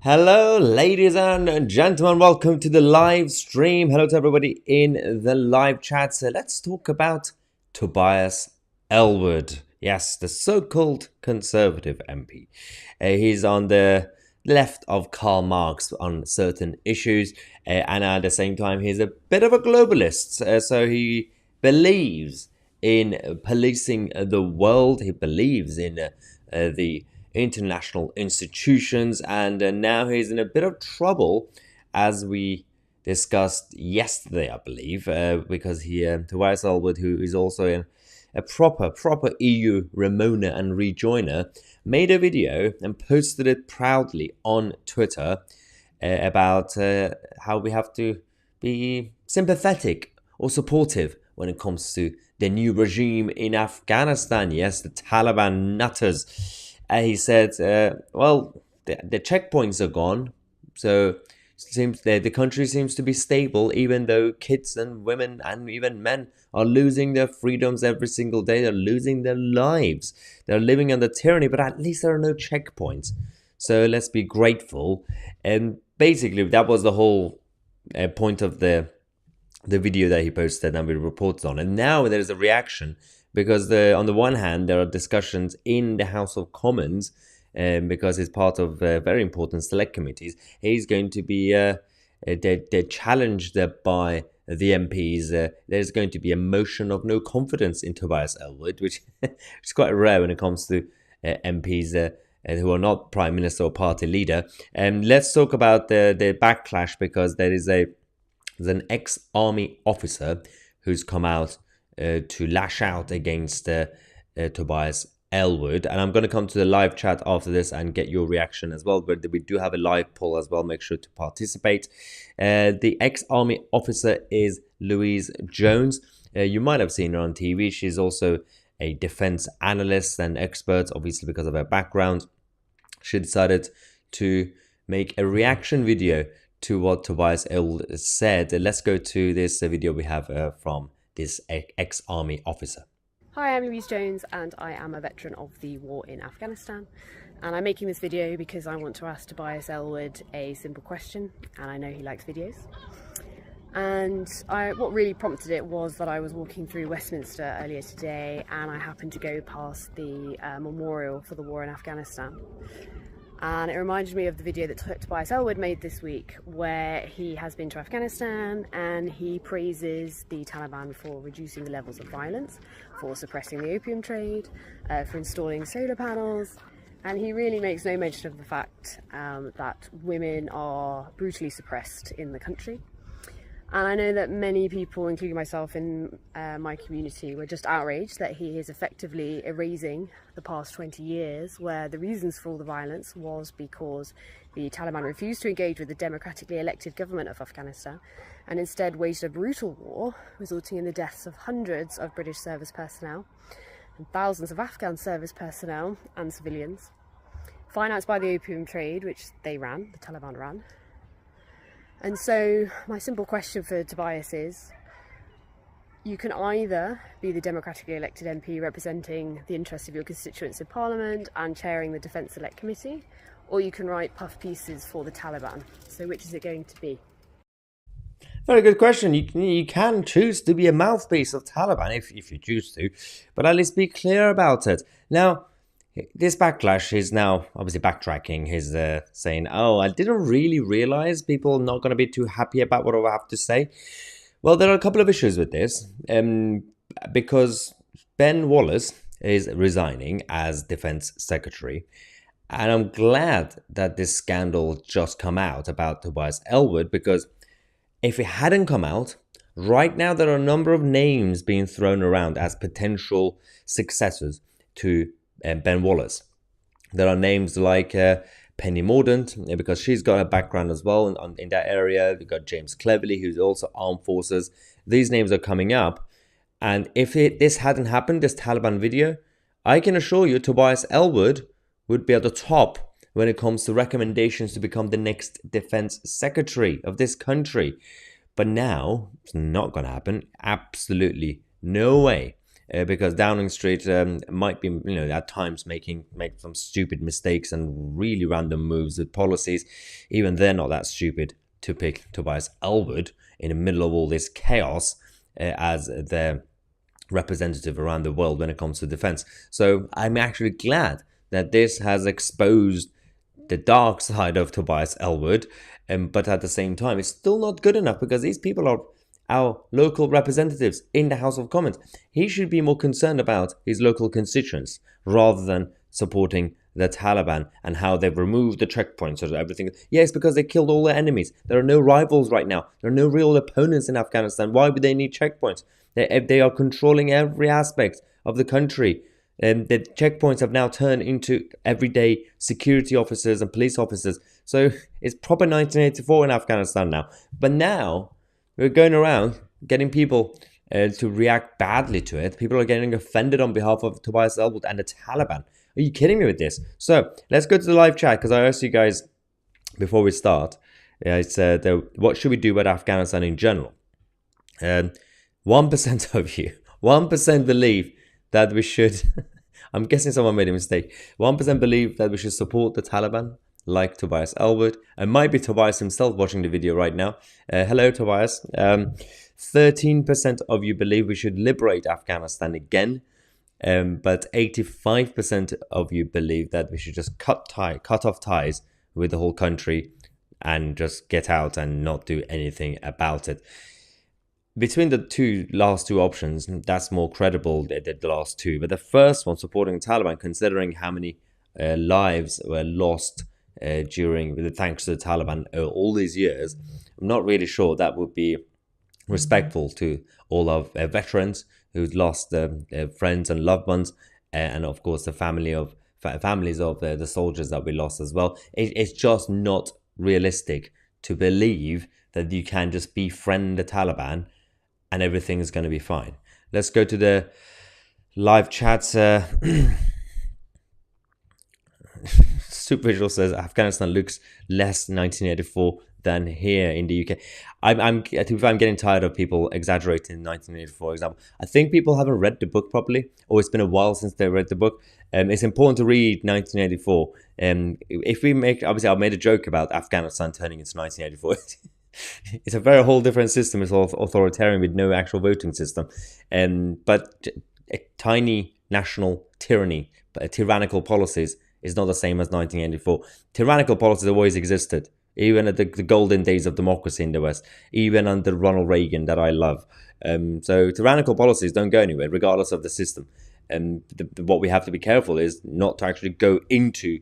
Hello, ladies and gentlemen. Welcome to the live stream. Hello to everybody in the live chat. So let's talk about Tobias Elwood. Yes, the so-called Conservative MP. He's on the left of Karl Marx on certain issues, and at the same time, he's a bit of a globalist. So he believes in policing the world. He believes in the international institutions, and now he's in a bit of trouble, as we discussed yesterday, I believe, because Tobias Elwood, who is also a proper EU Ramona and rejoiner, made a video and posted it proudly on Twitter about how we have to be sympathetic or supportive when it comes to the new regime in Afghanistan. Yes, the Taliban nutters. He said, well, the checkpoints are gone, so it seems the country seems to be stable, even though kids and women and even men are losing their freedoms every single day. They're losing their lives. They're living under tyranny, but at least there are no checkpoints. So let's be grateful. And basically, that was the whole point of the video that he posted and we reported on. And now there's a reaction, because on the one hand, there are discussions in the House of Commons, because he's part of very important select committees. He's going to be they're challenged by the MPs. There's going to be a motion of no confidence in Tobias Elwood, which is quite rare when it comes to MPs who are not prime minister or party leader. Let's talk about the backlash, because there's an ex-army officer who's come out to lash out against Tobias Elwood. And I'm going to come to the live chat after this and get your reaction as well. But we do have a live poll as well. Make sure to participate. The ex-army officer is Louise Jones. You might have seen her on TV. She's also a defense analyst and expert, obviously because of her background. She decided to make a reaction video to what Tobias Elwood said. Let's go to this video we have from this ex-army officer. Hi, I'm Louise Jones and I am a veteran of the war in Afghanistan, and I'm making this video because I want to ask Tobias Elwood a simple question, and I know he likes videos. And what really prompted it was that I was walking through Westminster earlier today and I happened to go past the memorial for the war in Afghanistan. And it reminded me of the video that Tobias Elwood made this week, where he has been to Afghanistan and he praises the Taliban for reducing the levels of violence, for suppressing the opium trade, for installing solar panels, and he really makes no mention of the fact that women are brutally suppressed in the country. And I know that many people, including myself in my community, were just outraged that he is effectively erasing the past 20 years, where the reasons for all the violence was because the Taliban refused to engage with the democratically elected government of Afghanistan and instead waged a brutal war, resulting in the deaths of hundreds of British service personnel and thousands of Afghan service personnel and civilians, financed by the opium trade, which the Taliban ran. And so my simple question for Tobias is, you can either be the democratically elected MP representing the interests of your constituents in Parliament and chairing the Defence Select Committee, or you can write puff pieces for the Taliban. So which is it going to be? Very good question. You can choose to be a mouthpiece of Taliban if you choose to, but at least be clear about it. Now, this backlash is now obviously backtracking. He's saying, oh, I didn't really realize people are not going to be too happy about what I have to say. Well, there are a couple of issues with this, because Ben Wallace is resigning as Defense Secretary. And I'm glad that this scandal just come out about Tobias Elwood, because if it hadn't come out, right now there are a number of names being thrown around as potential successors to Ben Wallace. There are names like Penny Mordaunt, because she's got a background as well in that area. We've got James Cleverly, who's also armed forces. These names are coming up. And if this hadn't happened, this Taliban video, I can assure you Tobias Elwood would be at the top when it comes to recommendations to become the next defense secretary of this country. But now, it's not going to happen. Absolutely no way. because Downing Street might be, at times make some stupid mistakes and really random moves with policies. Even they're not that stupid to pick Tobias Elwood in the middle of all this chaos as their representative around the world when it comes to defense. So I'm actually glad that this has exposed the dark side of Tobias Elwood, but at the same time, it's still not good enough because these people are our local representatives in the House of Commons. He should be more concerned about his local constituents rather than supporting the Taliban and how they've removed the checkpoints and everything. Yes, because they killed all their enemies. There are no rivals right now. There are no real opponents in Afghanistan. Why would they need checkpoints? They are controlling every aspect of the country. The checkpoints have now turned into everyday security officers and police officers. So it's proper 1984 in Afghanistan now. But now we're going around getting people to react badly to it. People are getting offended on behalf of Tobias Elwood and the Taliban. Are you kidding me with this? So let's go to the live chat because I asked you guys before we start. I said, what should we do about Afghanistan in general? 1% of you, 1% believe that we should, I'm guessing someone made a mistake. 1% believe that we should support the Taliban, like Tobias Elwood. It might be Tobias himself watching the video right now. Hello, Tobias. 13% of you believe we should liberate Afghanistan again. But 85% of you believe that we should just cut off ties with the whole country and just get out and not do anything about it. Between the last two options, that's more credible than the last two. But the first one, supporting the Taliban, considering how many lives were lost thanks to the Taliban all these years, I'm not really sure that would be respectful to all of veterans who've lost their friends and loved ones, and of course the families of the soldiers that we lost as well. It's just not realistic to believe that you can just befriend the Taliban and everything is going to be fine. Let's go to the live chats. Supervisual says Afghanistan looks less 1984 than here in the UK. I'm getting tired of people exaggerating 1984, for example. I think people haven't read the book properly, or it's been a while since they read the book. It's important to read 1984. If we obviously, I made a joke about Afghanistan turning into 1984. It's a very whole different system. It's all authoritarian with no actual voting system. But a tiny national tyranny, tyrannical policies is not the same as 1984. Tyrannical policies always existed, even at the golden days of democracy in the West, even under Ronald Reagan that I love. So tyrannical policies don't go anywhere, regardless of the system. What we have to be careful is not to actually go into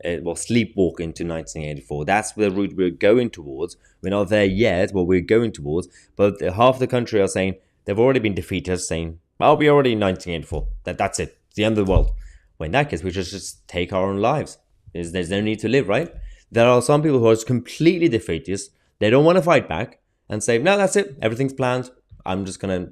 sleepwalk into 1984. That's the route we're going towards. We're not there yet, but we're going towards. But half the country are saying they've already been defeated, saying, "Well, we're already in 1984. That's it. It's the end of the world." Well, in that case, we should just take our own lives. There's no need to live, right? There are some people who are completely defeatist. They don't want to fight back and say, "No, that's it. Everything's planned. I'm just gonna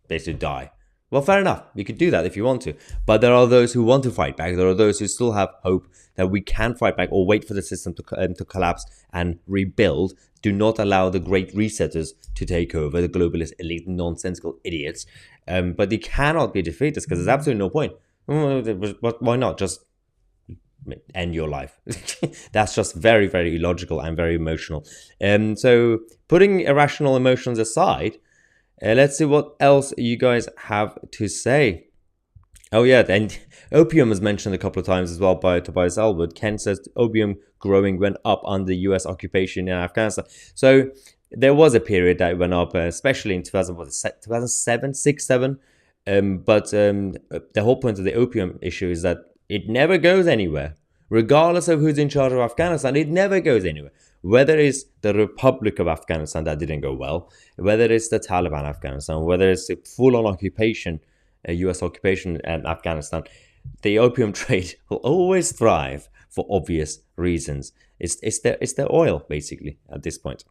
basically die." Well, fair enough. You could do that if you want to. But there are those who want to fight back. There are those who still have hope that we can fight back or wait for the system to collapse and rebuild. Do not allow the great resetters to take over, the globalist elite, nonsensical idiots. But they cannot be defeated because there's absolutely no point. Why not just end your life? That's just very, very illogical and very emotional. So putting irrational emotions aside, let's see what else you guys have to say. Oh yeah, and opium was mentioned a couple of times as well by Tobias Elwood. Ken says opium growing went up under US occupation in Afghanistan. So there was a period that went up, especially in 2007, 6, 7. But the whole point of the opium issue is that it never goes anywhere. Regardless of who's in charge of Afghanistan, it never goes anywhere. Whether it's the Republic of Afghanistan that didn't go well, whether it's the Taliban Afghanistan, whether it's a full-on occupation, US occupation in Afghanistan, the opium trade will always thrive for obvious reasons. It's their oil, basically, at this point.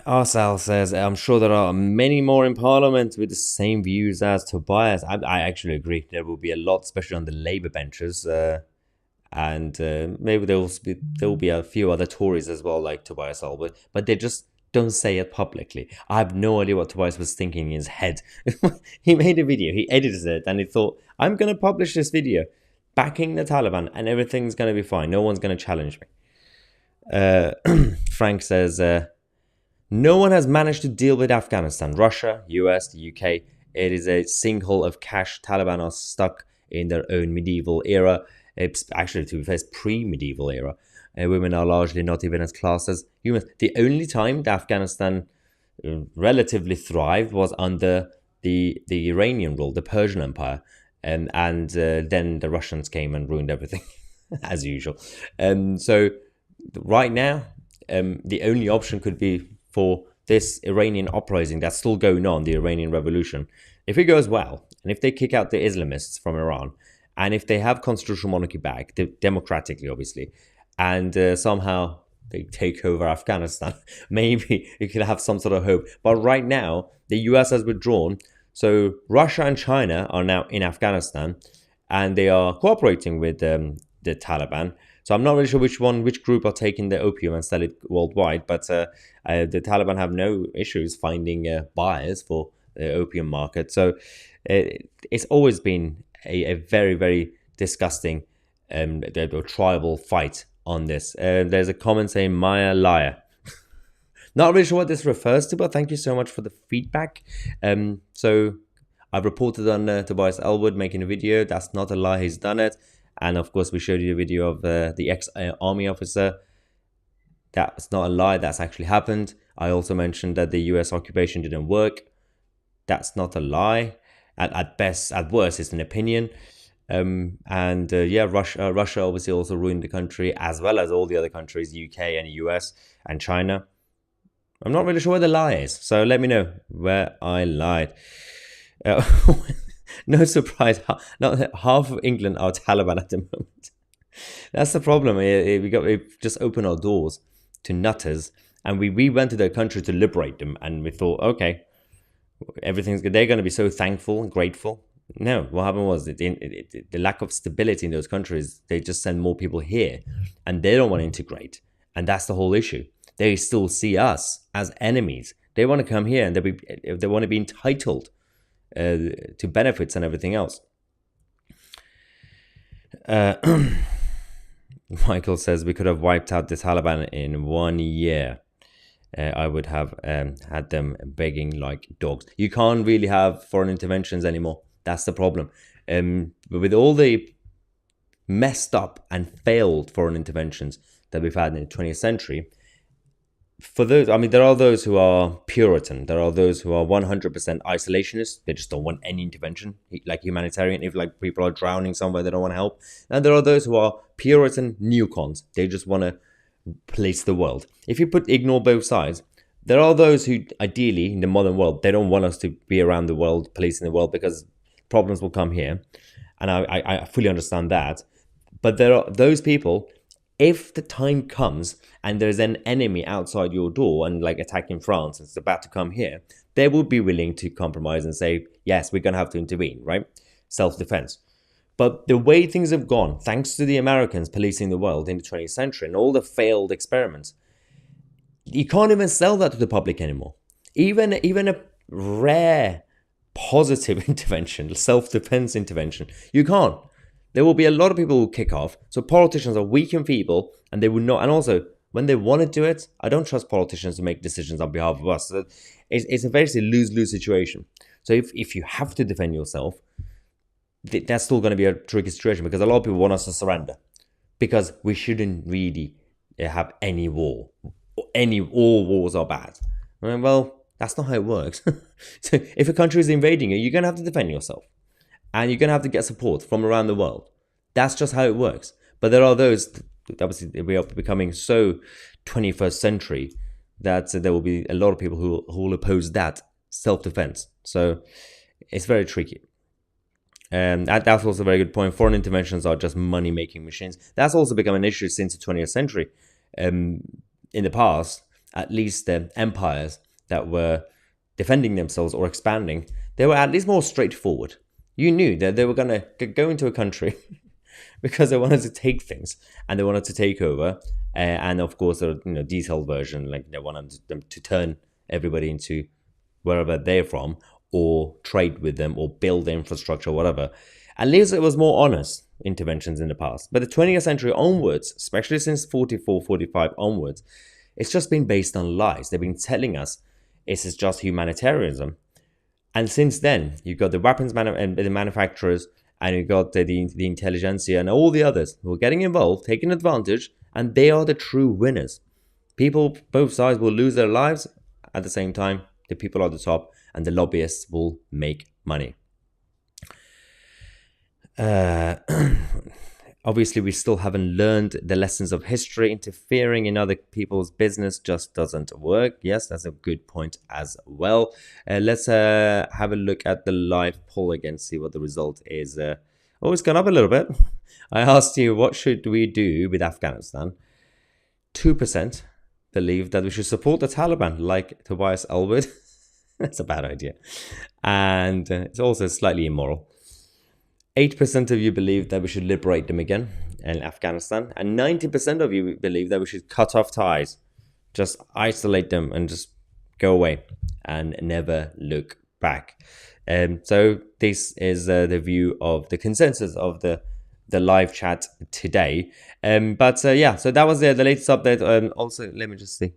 Arsal says, I'm sure there are many more in Parliament with the same views as Tobias. I actually agree. There will be a lot, especially on the Labour benches. And maybe there will be a few other Tories as well, like Tobias Elwood. But they're just don't say it publicly. I have no idea what Tobias was thinking in his head. He made a video, he edited it, and he thought, I'm going to publish this video backing the Taliban and everything's going to be fine. No one's going to challenge me. Frank says, no one has managed to deal with Afghanistan. Russia, US, the UK. It is a sinkhole of cash. Taliban are stuck in their own medieval era. It's actually, to be fair, it's pre-medieval era. Women are largely not even as classed as humans. The only time that Afghanistan relatively thrived was under the Iranian rule, the Persian Empire. And then the Russians came and ruined everything, as usual. So right now, the only option could be for this Iranian uprising that's still going on, the Iranian revolution. If it goes well, and if they kick out the Islamists from Iran, and if they have constitutional monarchy back, democratically, obviously, and somehow they take over Afghanistan, maybe you could have some sort of hope. But right now, the US has withdrawn. So Russia and China are now in Afghanistan, and they are cooperating with the Taliban. So I'm not really sure which group are taking the opium and sell it worldwide, but the Taliban have no issues finding buyers for the opium market. So it's always been a very, very disgusting tribal fight on this. There's a comment saying Mahyar liar. Not really sure what this refers to, but thank you so much for the feedback. So I've reported on Tobias Elwood making a video. That's not a lie, he's done it. And of course, we showed you a video of the ex-army officer. That's not a lie, that's actually happened. I also mentioned that the US occupation didn't work. That's not a lie. At best, at worst, it's an opinion. Russia obviously also ruined the country, as well as all the other countries, UK and US and China. I'm not really sure where the lie is, so let me know where I lied. No surprise, not half of England are Taliban at the moment. That's the problem. We've just opened our doors to nutters, and we went to their country to liberate them, and we thought, okay, everything's good. They're going to be so thankful and grateful. No, what happened was the lack of stability in those countries. They just send more people here, and they don't want to integrate, and that's the whole issue. They still see us as enemies. They want to come here, and they want to be entitled to benefits and everything else. Michael says we could have wiped out the Taliban in 1 year. I would have had them begging like dogs. You can't really have foreign interventions anymore. That's the problem. But with all the messed up and failed foreign interventions that we've had in the 20th century, for those, I mean, there are those who are Puritan. There are those who are 100% isolationist. They just don't want any intervention, like humanitarian. If like people are drowning somewhere, they don't want to help. And there are those who are Puritan neocons. They just want to police the world. If you ignore both sides, there are those who, ideally, in the modern world, they don't want us to be around the world, policing the world, because problems will come here. And I fully understand that. But there are those people, if the time comes and there's an enemy outside your door and like attacking France and it's about to come here, they will be willing to compromise and say, yes, we're going to have to intervene, right? Self-defense. But the way things have gone, thanks to the Americans policing the world in the 20th century and all the failed experiments, you can't even sell that to the public anymore. Even a rare positive intervention, self-defense intervention, you can't. There will be a lot of people who kick off. So politicians are weak and feeble, and they will not. And also, when they want to do it, I don't trust politicians to make decisions on behalf of us. So it's a very lose-lose situation. So if you have to defend yourself, that's still going to be a tricky situation, because a lot of people want us to surrender, because we shouldn't really have any war. All wars are bad. I mean, well, that's not how it works. So if a country is invading you, you're going to have to defend yourself. And you're going to have to get support from around the world. That's just how it works. But there are those, obviously, we are becoming so 21st century that there will be a lot of people who will oppose that self-defense. So it's very tricky. And that's also a very good point. Foreign interventions are just money-making machines. That's also become an issue since the 20th century. In the past, at least the empires that were defending themselves or expanding, they were at least more straightforward. You knew that they were going to go into a country because they wanted to take things and they wanted to take over. And of course, a detailed version, like they wanted them to turn everybody into wherever they're from, or trade with them, or build infrastructure, whatever. At least it was more honest interventions in the past. But the 20th century onwards, especially since 44, 45 onwards, it's just been based on lies. They've been telling us this is just humanitarianism. And since then, you've got the weapons the manufacturers, and you've got the intelligentsia and all the others who are getting involved, taking advantage, and they are the true winners. People, both sides, will lose their lives. At the same time, the people at the top and the lobbyists will make money. Obviously, we still haven't learned the lessons of history. Interfering in other people's business just doesn't work. Yes, that's a good point as well. Let's have a look at the live poll again, see what the result is. Oh, it's gone up a little bit. I asked you, what should we do with Afghanistan? 2% believe that we should support the Taliban, like Tobias Elwood. That's a bad idea. And it's also slightly immoral. 8% of you believe that we should liberate them again in Afghanistan. And 90% of you believe that we should cut off ties. Just isolate them and just go away and never look back. So this is the view of the consensus of the live chat today. But yeah, so that was the latest update. Also, let me just see.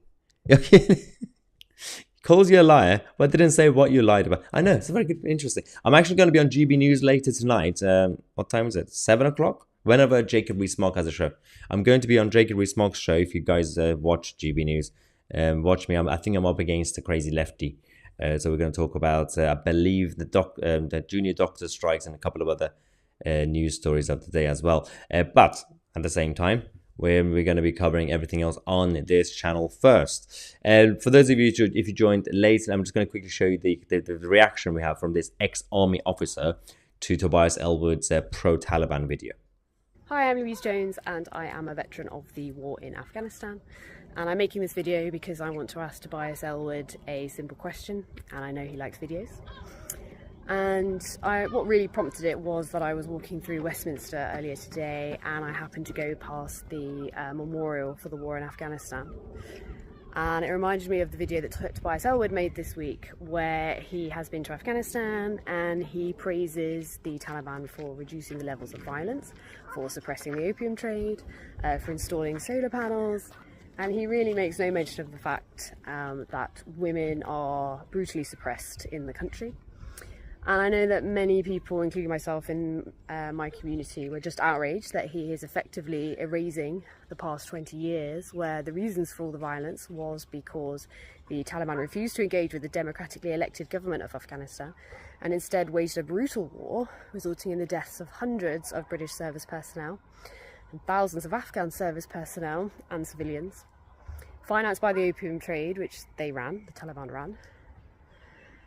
Calls you a liar, but didn't say what you lied about. I know, it's very good, interesting. I'm actually going to be on GB News later tonight. What time is it? 7 o'clock? Whenever Jacob Rees-Mogg has a show. I'm going to be on Jacob Rees-Mogg's show. If you guys watch GB News, watch me. I think I'm up against the crazy lefty. So we're going to talk about, I believe, the junior doctor strikes and a couple of other news stories of the day as well. But at the same time, we're going to be covering everything else on this channel first. And for those of you, if you joined late, I'm just going to quickly show you the reaction we have from this ex-army officer to Tobias Elwood's pro-Taliban video. Hi, I'm Louise Jones and I am a veteran of the war in Afghanistan. And I'm making this video because I want to ask Tobias Elwood a simple question, and I know he likes videos. And what really prompted it was that I was walking through Westminster earlier today and I happened to go past the memorial for the war in Afghanistan. And it reminded me of the video that Tobias Elwood made this week, where he has been to Afghanistan and he praises the Taliban for reducing the levels of violence, for suppressing the opium trade, for installing solar panels. And he really makes no mention of the fact that women are brutally suppressed in the country. And I know that many people, including myself in my community, were just outraged that he is effectively erasing the past 20 years, where the reasons for all the violence was because the Taliban refused to engage with the democratically elected government of Afghanistan and instead waged a brutal war, resulting in the deaths of hundreds of British service personnel and thousands of Afghan service personnel and civilians, financed by the opium trade, which the Taliban ran.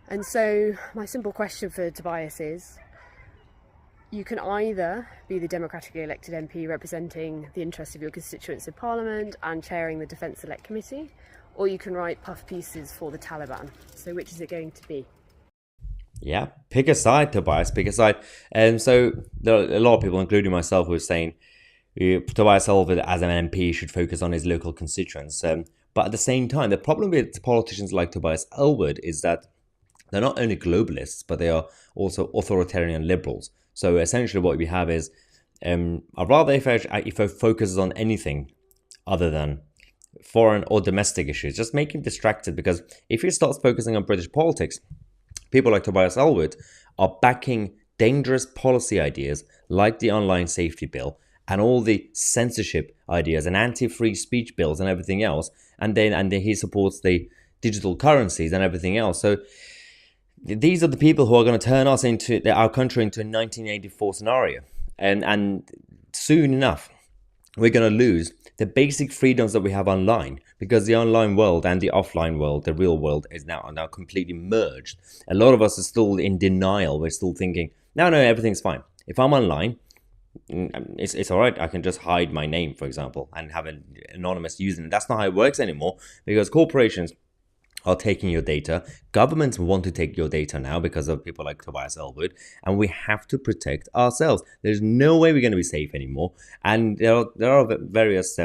And so my simple question for Tobias is, you can either be the democratically elected MP representing the interests of your constituents in Parliament and chairing the Defence Select Committee, or you can write puff pieces for the Taliban. So which is it going to be? Yeah, pick a side, Tobias, pick a side. And so there are a lot of people, including myself, who are saying Tobias Elwood as an MP should focus on his local constituents. But at the same time, the problem with politicians like Tobias Elwood is that they're not only globalists, but they are also authoritarian liberals. So essentially what we have is, I'd rather if it focuses on anything other than foreign or domestic issues, just make him distracted, because if he starts focusing on British politics, people like Tobias Elwood are backing dangerous policy ideas like the online safety bill and all the censorship ideas and anti-free speech bills and everything else. And then he supports the digital currencies and everything else. So these are the people who are going to turn us our country into a 1984 scenario. And soon enough, we're going to lose the basic freedoms that we have online, because the online world and the offline world, the real world, are now completely merged. A lot of us are still in denial. We're still thinking, no, everything's fine. If I'm online, it's all right. I can just hide my name, for example, and have an anonymous username. That's not how it works anymore, because corporations are taking your data. Governments want to take your data now because of people like Tobias Elwood, and we have to protect ourselves. There's no way we're going to be safe anymore. And there are various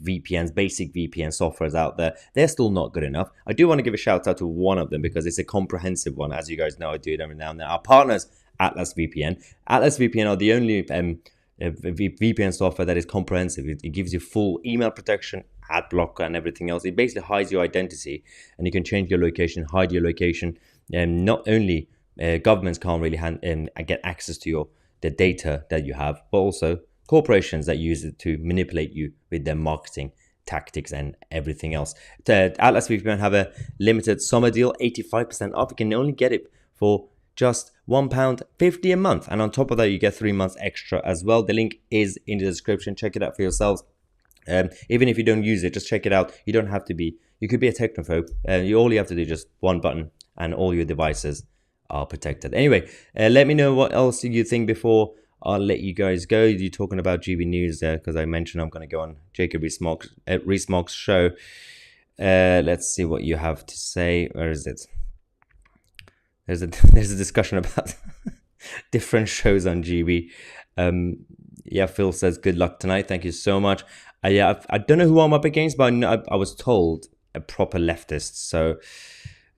VPNs, basic VPN softwares out there. They're still not good enough. I do want to give a shout out to one of them because it's a comprehensive one. As you guys know, I do it every now and then. Our partners, Atlas VPN. Atlas VPN are the only VPN software that is comprehensive. It gives you full email protection, ad blocker, and everything else. It basically hides your identity, and you can change your location, hide your location. And not only governments can't really get access to the data that you have, but also corporations that use it to manipulate you with their marketing tactics and everything else. Atlas VPN have a limited summer deal, 85% off. You can only get it for just £1.50 a month, and on top of that you get 3 months extra as well. The link is in the description. Check it out for yourselves. Even if you don't use it, just check it out. You don't have to be, you could be a technophobe. All you have to do is just one button and all your devices are protected. Anyway, let me know what else you think before I'll let you guys go. You're talking about GB News there because I mentioned I'm going to go on Jacob Rees-Mogg's show. Let's see what you have to say. Where is it? There's a discussion about different shows on GB. Yeah, Phil says good luck tonight. Thank you so much. I don't know who I'm up against, but I was told a proper leftist. So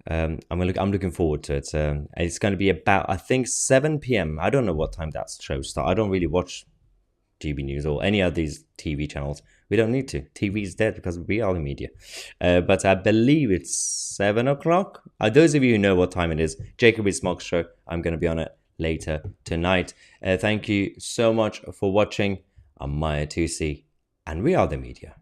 I'm looking forward to it. It's going to be about, I think, 7 p.m. I don't know what time that show starts. I don't really watch GB News or any of these TV channels. We don't need to. TV is dead because we are the media. But I believe it's 7 o'clock. Those of you who know what time it is, Jacob Rees-Mogg's show, I'm going to be on it later tonight. Thank you so much for watching. I'm Mahyar 2C, and we are the media.